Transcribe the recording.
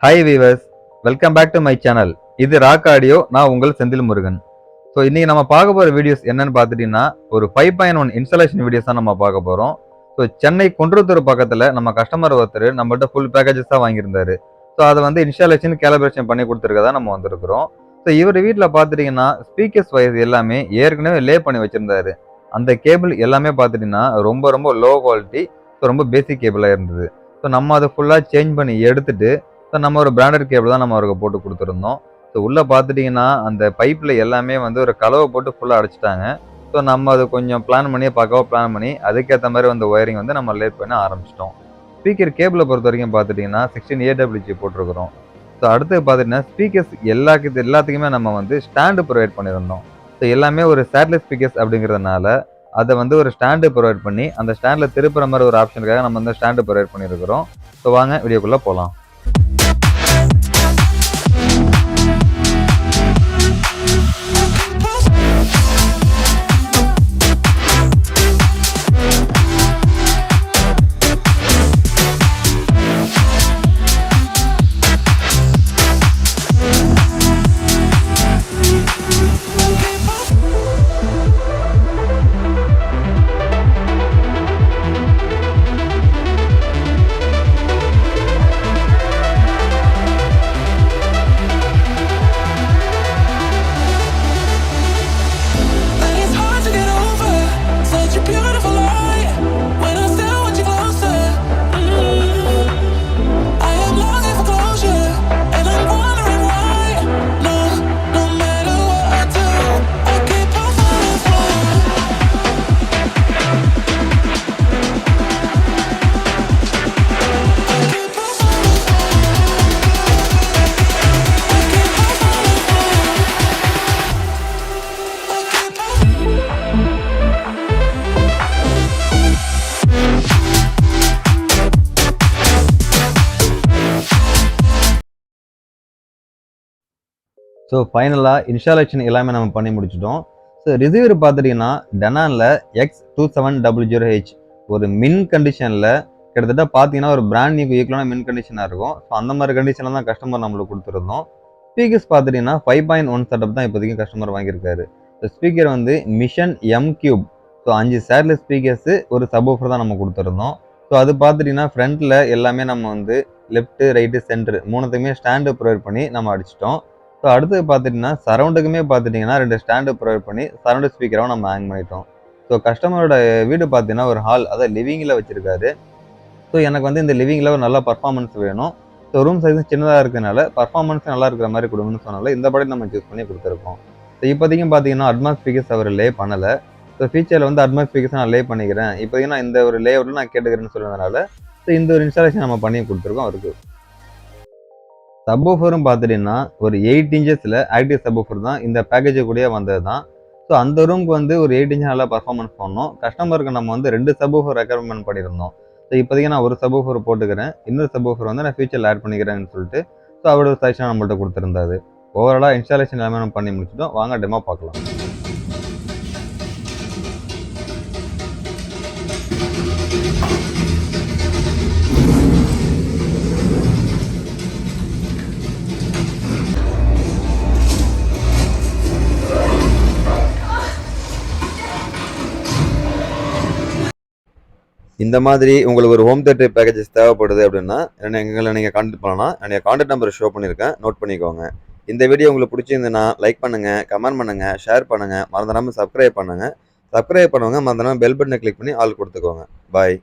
Hi viewers, welcome back to my channel. இது rock audio. நான் உங்கள் செந்தில் முருகன். ஸோ இன்னைக்கு நம்ம பார்க்க போகிற வீடியோஸ் என்னன்னு பார்த்துட்டீங்கன்னா, ஒரு 5.1 இன்ஸ்டாலேஷன் வீடியோஸ் தான் நம்ம பார்க்க போகிறோம். ஸோ சென்னை குன்றத்தூர் பக்கத்தில் நம்ம கஸ்டமர் ஒருத்தர் நம்மள்ட்ட ஃபுல் பேக்கேஜஸ் தான் வாங்கியிருந்தாரு. ஸோ அதை வந்து இன்ஸ்டாலேஷன் கேலிப்ரேஷன் பண்ணி கொடுத்துருக்கதா நம்ம வந்திருக்கிறோம். ஸோ இவர் வீட்டில் பார்த்துட்டிங்கன்னா ஸ்பீக்கர்ஸ் வைஸ் எல்லாமே ஏற்கனவே லே பண்ணி வச்சுருந்தாரு. அந்த கேபிள் எல்லாமே பார்த்துட்டிங்கன்னா ரொம்ப ரொம்ப லோ குவாலிட்டி, ஸோ ரொம்ப பேசிக் கேபிளாக இருந்தது. ஸோ நம்ம அதை ஃபுல்லாக சேஞ்ச் பண்ணி எடுத்துட்டு ஸோ நம்ம ஒரு பிராண்டட் கேபிள் தான் நம்ம அவருக்கு போட்டு கொடுத்துருந்தோம். ஸோ உள்ளே பார்த்துட்டிங்கன்னா அந்த பைப்பில் எல்லாமே வந்து ஒரு கலவை போட்டு ஃபுல்லாக அடைச்சிட்டாங்க. ஸோ நம்ம அது கொஞ்சம் பிளான் பண்ணி அதுக்கேற்ற மாதிரி வந்து ஒயரிங் வந்து நம்ம லேட் பண்ண ஆரம்பிச்சிட்டோம். ஸ்பீக்கர் கேபிளை பொறுத்த வரைக்கும் பார்த்துட்டிங்கன்னா 16 AWG போட்டிருக்கிறோம். ஸோ அடுத்து பார்த்துட்டிங்கன்னா ஸ்பீக்கர்ஸ் எல்லாத்துக்குமே நம்ம வந்து ஸ்டாண்டு ப்ரொவைட் பண்ணியிருந்தோம். ஸோ எல்லாமே ஒரு சேட்டலைட் ஸ்பீக்கர்ஸ் அப்படிங்கிறதுனால அதை வந்து ஒரு ஸ்டாண்டு ப்ரொவைட் பண்ணி அந்த ஸ்டாண்டில் திருப்புற மாதிரி ஒரு ஆப்ஷனுக்காக நம்ம வந்து ஸ்டாண்டு ப்ரொவைட் பண்ணியிருக்கிறோம். ஸோ வாங்க வீடியோக்குள்ளே போகலாம். ஸோ ஃபைனலாக இன்ஸ்டாலேஷன் எல்லாமே நம்ம பண்ணி முடிச்சிட்டோம். ஸோ ரிசீவர் பார்த்துட்டிங்கன்னா டெனானில் X2700H ஒரு மின் கண்டிஷனில் கிட்டத்தட்ட பார்த்தீங்கன்னா ஒரு பிராண்ட் நியூ ஈக்குவலான மின் கண்டிஷனாக இருக்கும். ஸோ அந்த மாதிரி கண்டிஷனில் தான் கஸ்டமர் நம்மளுக்கு கொடுத்துருந்தோம். ஸ்பீக்கர்ஸ் பார்த்துட்டிங்கன்னா 5.1 செட்டப் தான் இப்போதைக்கு கஸ்டமர் வாங்கியிருக்காரு. ஸோ ஸ்பீக்கர் வந்து mission M3. So 5 satellite speakers ஒரு சப்வூஃபர் தான் நம்ம கொடுத்துருந்தோம். ஸோ அது பார்த்துட்டிங்கன்னா ஃப்ரண்ட்டில் எல்லாமே நம்ம வந்து லெஃப்ட்டு ரைட்டு சென்ட்ரு மூணுத்துக்குமே ஸ்டாண்டு ப்ரொவைட் பண்ணி நம்ம அடிச்சிட்டோம். ஸோ அடுத்தது பார்த்துட்டிங்கன்னா சரௌண்டுக்குமே பார்த்துட்டிங்கன்னா 2 ஸ்டாண்டு ப்ரொவைட் பண்ணி சரௌண்டு ஸ்பீக்கராகவும் நம்ம ஹேங் பண்ணிட்டோம். ஸோ கஸ்டமரோட வீடு பார்த்தீங்கன்னா ஒரு ஹால், அதாவது லிவிங்கில் வச்சுருக்காரு. ஸோ எனக்கு வந்து இந்த லிவிங்கில் ஒரு நல்ல பர்ஃபார்மன்ஸ் வேணும். ஸோ ரூம் சைஸும் சின்னதாக இருக்கிறதுனால பர்ஃபார்மன்ஸ் நல்லா இருக்கிற மாதிரி கொடுங்கன்னு சொன்னால இந்த படி நம்ம சூஸ் பண்ணி கொடுத்துருக்கோம். ஸோ இப்போதைக்கும் பார்த்தீங்கன்னா அட்வான்ஸ் ஸ்பீக்கர்ஸ் அவர் லே பண்ணலை. ஸோ ஃபியூச்சரில் வந்து அட்வான்ஸ் ஸ்பீக்கர்ஸ் நான் லே பண்ணிக்கிறேன், இப்போதைக்கு நான் இந்த ஒரு லேஅவுட்டில் நான் கேட்டுக்கிறேன்னு சொல்லுறதுனால ஸோ இந்த ஒரு இன்ஸ்டாலேஷன் நம்ம பண்ணி கொடுத்துருக்கோம் அவருக்கு. சப்வூஃபரும் பார்த்துட்டிங்கன்னா ஒரு 8 இன்ச்சஸில் ஆக்டிவ் சப்வூஃபர் தான் இந்த பேக்கேஜ் கூடயே வந்தது தான். ஸோ அந்த ரூமுக்கு வந்து ஒரு 8 இன்ச் நல்லா பர்ஃபார்மன்ஸ் பண்ணோம். கஸ்டமருக்கு நம்ம வந்து 2 சப்வூஃபர் ரெக்கமெண்ட் பண்ணியிருந்தோம். ஸோ இப்போதைக்கு நான் ஒரு சப்வூஃபர் போட்டுக்கிறேன், இன்னொரு சப்வூஃபர் வந்து நான் ஃபியூச்சரில் ஆட் பண்ணிக்கிறேன்னு சொல்லிட்டு ஸோ அவரோட சஜஷன் நம்மள்ட்ட கொடுத்துருந்தாரு. ஓவராலாக இன்ஸ்டாலேஷன் எல்லாமே நம்ம பண்ணி முடிச்சிட்டோம். வாங்க டெமோ பார்க்கலாம். இந்த மாதிரி உங்களுக்கு ஒரு ஹோம் தியேட்டர் பேக்கேஜஸ் தேவைப்படுது அப்படின்னா எங்களை நீங்கள் கான்டெக்ட் பண்ணலாம். என்னுடைய கான்டெக்ட் நம்பர் ஷோ பண்ணியிருக்கேன், நோட் பண்ணிக்கோங்க. இந்த வீடியோ உங்களுக்கு பிடிச்சிருந்துன்னா லைக் பண்ணுங்கள், கமெண்ட் பண்ணுங்கள், ஷேர் பண்ணுங்கள், மறந்துடாமல் சப்ஸ்கிரைப் பண்ணுங்கள். சப்ஸ்கிரைப் பண்ணுவாங்க, மறந்துடாமல் பெல் பட்டனை கிளிக் பண்ணி ஆல் கொடுத்துக்கோங்க. பாய்.